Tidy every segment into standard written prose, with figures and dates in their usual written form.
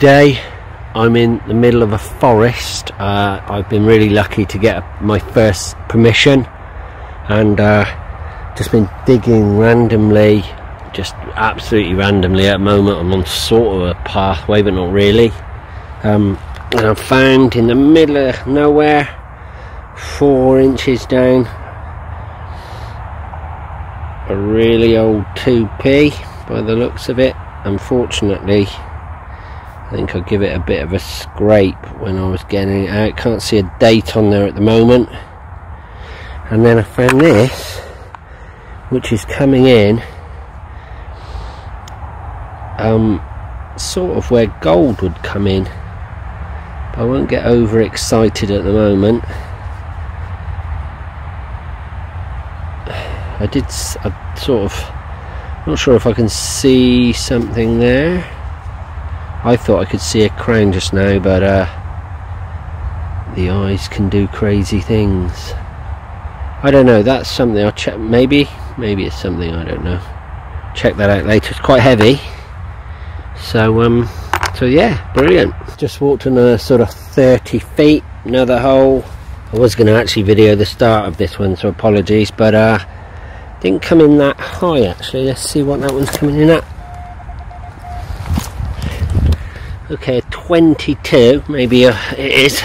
Today I'm in the middle of a forest. I've been really lucky to get my first permission, and just been digging randomly, just absolutely randomly. At the moment I'm on sort of a pathway, but not really, and I've found in the middle of nowhere, 4 inches down, a really old 2p by the looks of it. Unfortunately, I think I'll give it a bit of a scrape when I was getting it out. Can't see a date on there at the moment. And then I found this, which is coming in sort of where gold would come in, but I won't get overexcited at the moment. I sort of, not sure if I can see something there. I thought I could see a crown just now, but the eyes can do crazy things. I don't know, that's something I'll check. Maybe it's something, I don't know. Check that out later. It's quite heavy. So yeah, brilliant. Just walked another sort of 30 feet, another hole. I was going to actually video the start of this one, so apologies, but didn't come in that high actually. Let's see what that one's coming in at. Okay, 22, maybe it is,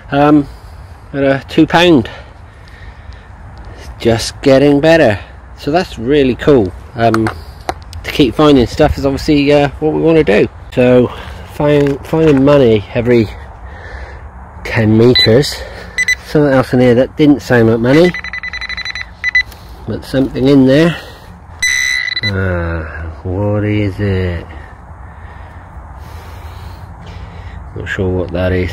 at a £2. It's just getting better, so that's really cool. To keep finding stuff is obviously what we want to do. So finding money every 10 meters. Something else in here that didn't sound like money, but something in there. What is it? Not sure what that is.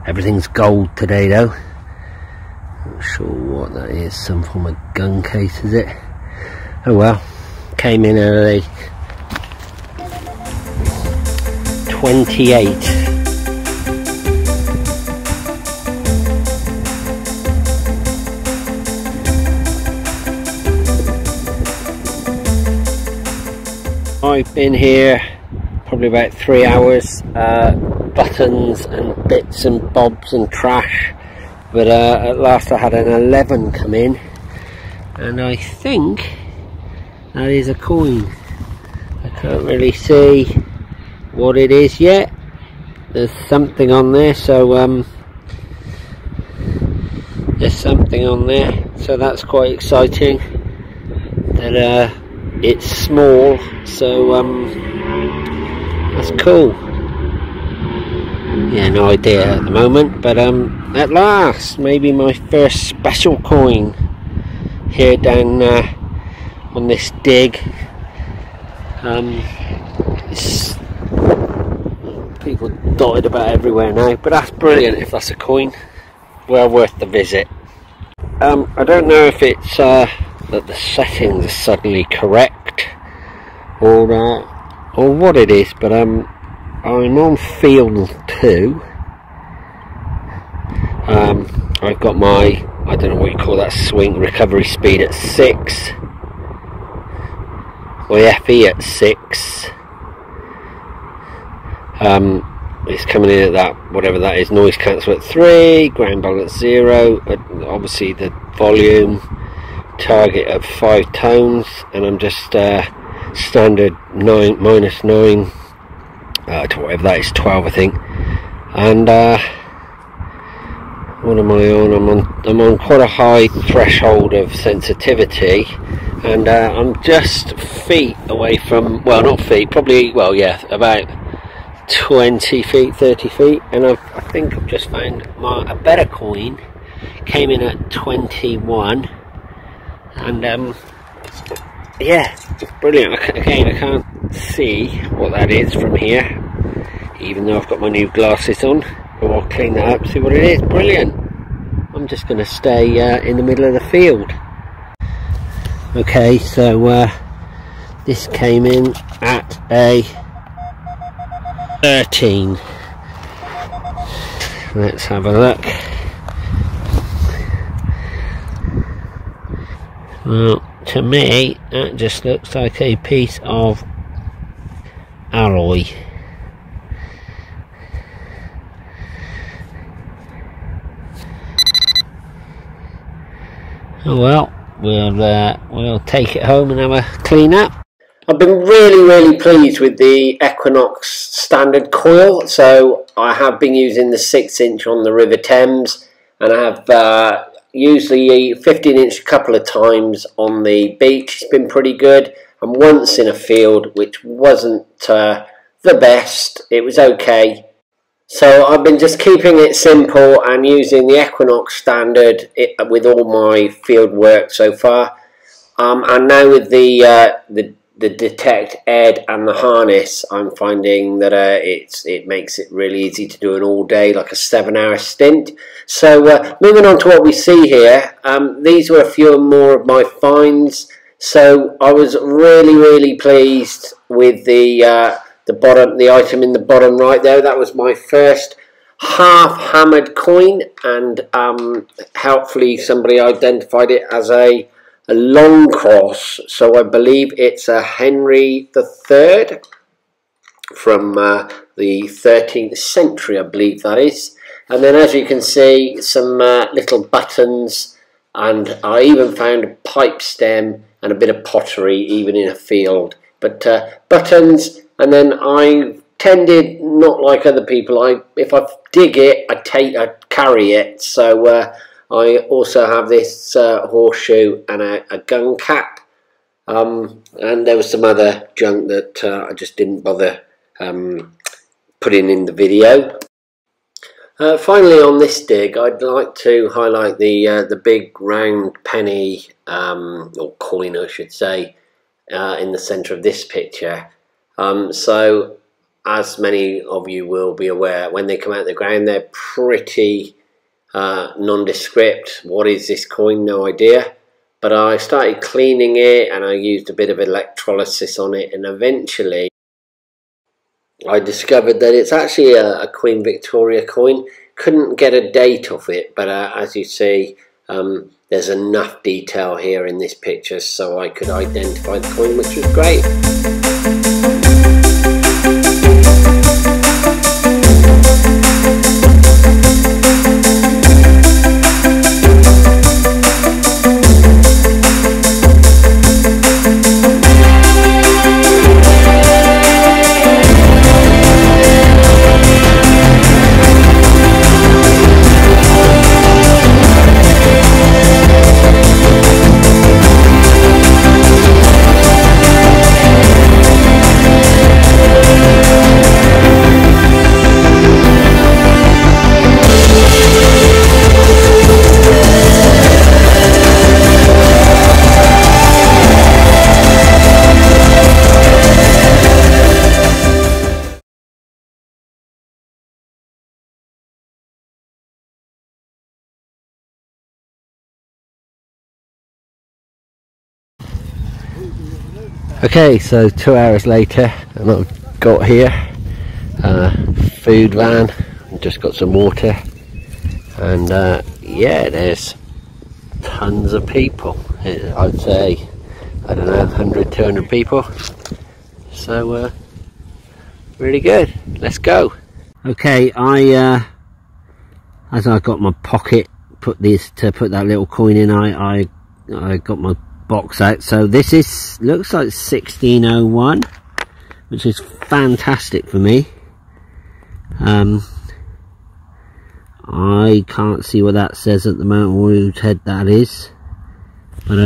Everything's gold today though. Not sure what that is. Some form of gun case, is it? Oh well. Came in early. 28. I've been here probably about 3 hours, buttons and bits and bobs and trash, but at last I had an 11 come in, and I think that is a coin. I can't really see what it is yet. There's something on there, so there's something on there, so that's quite exciting. That it's small, so that's cool. Yeah, no idea at the moment, but at last, maybe my first special coin here down on this dig. It's, people dotted about everywhere now, but that's brilliant. If that's a coin, well worth the visit. I don't know if it's that the settings are suddenly correct, or what it is, but I'm on field 2. I've got my, I don't know what you call that, swing recovery speed at 6, my FE at 6. It's coming in at that, whatever that is, noise cancel at 3, ground bar at 0, obviously the volume target at 5 tones, and I'm just standard 9 -9 to whatever that is, 12 I think. And what am I on? I'm on quite a high threshold of sensitivity, and I'm just feet away from, well, not feet, probably, well, yeah, about 20 feet, 30 feet, and I think I've just found a better coin. Came in at 21, and yeah, it's brilliant. Again, I can't see what that is from here, even though I've got my new glasses on, but I'll clean that up, see what it is. Brilliant. I'm just going to stay in the middle of the field. Okay, so this came in at a 13. Let's have a look. Well, to me that just looks like a piece of alloy. Oh well, we'll take it home and have a clean up. I've been really pleased with the Equinox standard coil. So I have been using the 6-inch on the River Thames, and I have used the 15-inch a couple of times on the beach. It's been pretty good, and once in a field which wasn't the best. It was okay. So I've been just keeping it simple and using the Equinox standard with all my field work so far. And now with the Detect Ed and the harness, I'm finding that it makes it really easy to do an all day, like a 7-hour stint. So moving on to what we see here, these were a few more of my finds. So I was really pleased with the item in the bottom right there. That was my first half hammered coin, and helpfully somebody identified it as a long cross. So I believe it's a Henry III from the 13th century, I believe that is. And then, as you can see, some little buttons, and I even found a pipe stem and a bit of pottery even in a field. But buttons, and then I tended, not like other people, if I dig it, I carry it. So I also have this horseshoe and a gun cap, and there was some other junk that I just didn't bother putting in the video. Finally, on this dig, I'd like to highlight the big round penny, or coin I should say, in the centre of this picture. So as many of you will be aware, when they come out of the ground, they're pretty nondescript. What is this coin? No idea. But I started cleaning it, and I used a bit of electrolysis on it, and eventually I discovered that it's actually a Queen Victoria coin. Couldn't get a date off it, but as you see, there's enough detail here in this picture so I could identify the coin, which was great. Okay, so 2 hours later, and I've got here food van, just got some water, and yeah, there's tons of people. I'd say, I don't know, 100, 200 people. So really good. Let's go. Okay, as I got my pocket, put that little coin in, I got my box out. So this looks like 1601, which is fantastic for me. I can't see what that says at the moment, or whose head that is, but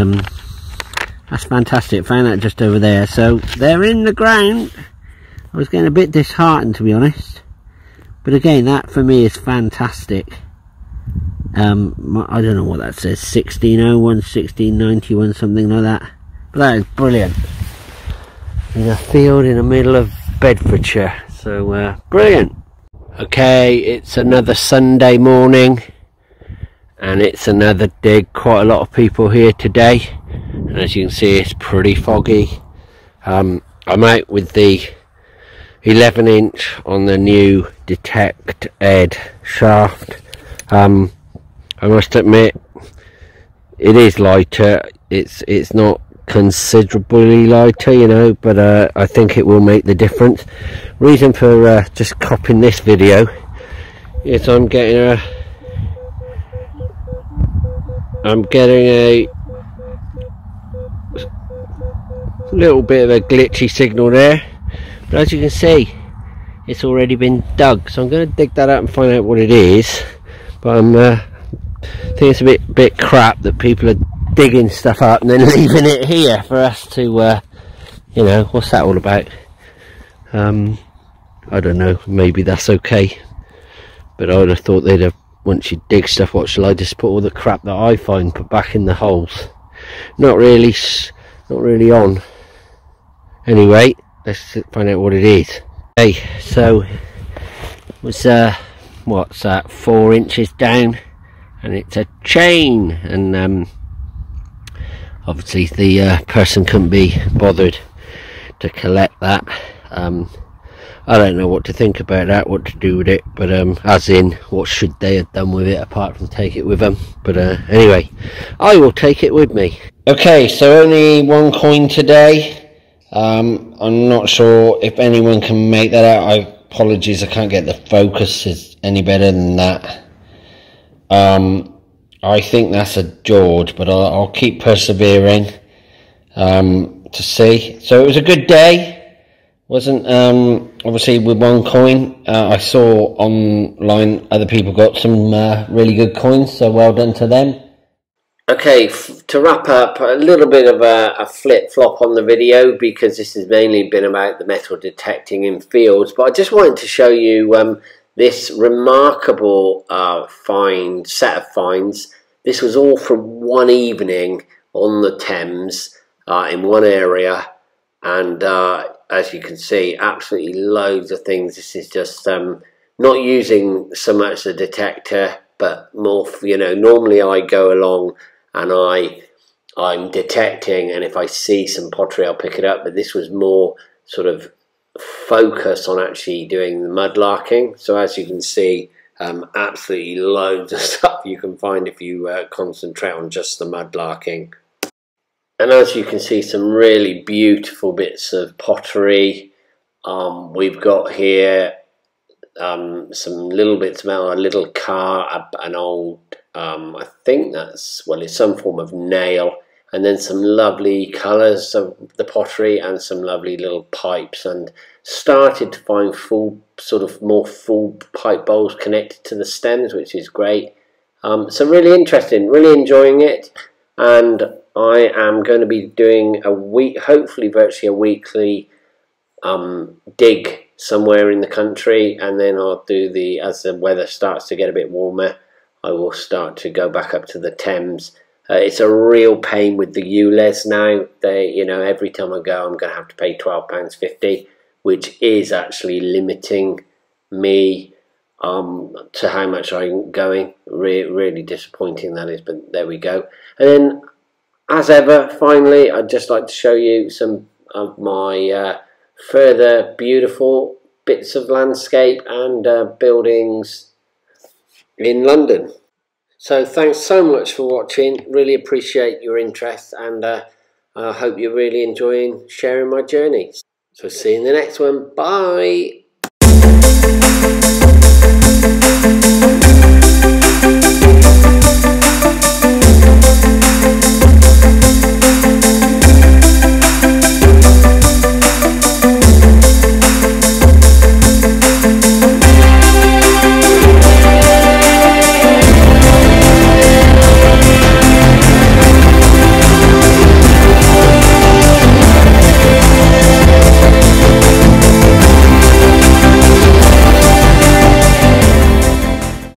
that's fantastic. Found that just over there. So they're in the ground. I was getting a bit disheartened, to be honest, but again, that for me is fantastic. I don't know what that says, 1601, 1691, something like that, but that is brilliant. In a field in the middle of Bedfordshire, so brilliant. Okay, it's another Sunday morning, and it's another dig. Quite a lot of people here today, and as you can see, it's pretty foggy. I'm out with the 11-inch on the new Detect Ed shaft. I must admit, it is lighter. It's not considerably lighter, you know, but I think it will make the difference. Reason for just copying this video is I'm getting a little bit of a glitchy signal there, but as you can see, it's already been dug, so I'm going to dig that out and find out what it is. But I think it's a bit crap that people are digging stuff up and then leaving it here for us to you know, what's that all about? I don't know, maybe that's okay, but I would have thought they'd have, once you dig stuff, what shall I just put all the crap that I find put back in the holes? Not really on. Anyway, let's find out what it is. Okay, so it was what's that, 4 inches down, and it's a chain, and obviously the person couldn't be bothered to collect that. I don't know what to think about that, what to do with it, but as in, what should they have done with it apart from take it with them? But anyway, I will take it with me. Okay, so only 1 coin today. I'm not sure if anyone can make that out. Apologies, I can't get the focus any better than that. I think that's a George, but I'll keep persevering to see. So it was a good day. Wasn't obviously with 1 coin. I saw online other people got some really good coins, so well done to them. Okay, to wrap up, a little bit of a flip-flop on the video, because this has mainly been about the metal detecting in fields, but I just wanted to show you this remarkable set of finds. This was all from one evening on the Thames in one area, and as you can see, absolutely loads of things. This is just not using so much the detector, but more, you know, normally I go along and I'm detecting, and if I see some pottery I'll pick it up, but this was more sort of focus on actually doing the mudlarking. So as you can see, absolutely loads of stuff you can find if you concentrate on just the mudlarking. And as you can see, some really beautiful bits of pottery. We've got here some little bits about a little car, an old, I think that's, well, it's some form of nail, and then some lovely colours of the pottery and some lovely little pipes, and started to find more full pipe bowls connected to the stems, which is great. So really interesting, really enjoying it, and I am going to be doing hopefully virtually a weekly dig somewhere in the country, and then I'll do as the weather starts to get a bit warmer, I will start to go back up to the Thames. It's a real pain with the ULEZ now. You know, every time I go, I'm going to have to pay £12.50, which is actually limiting me to how much I'm going. Really disappointing that is, but there we go. And then, as ever, finally, I'd just like to show you some of my further beautiful bits of landscape and buildings in London. So thanks so much for watching, really appreciate your interest, and I hope you're really enjoying sharing my journey. So see you in the next one, bye!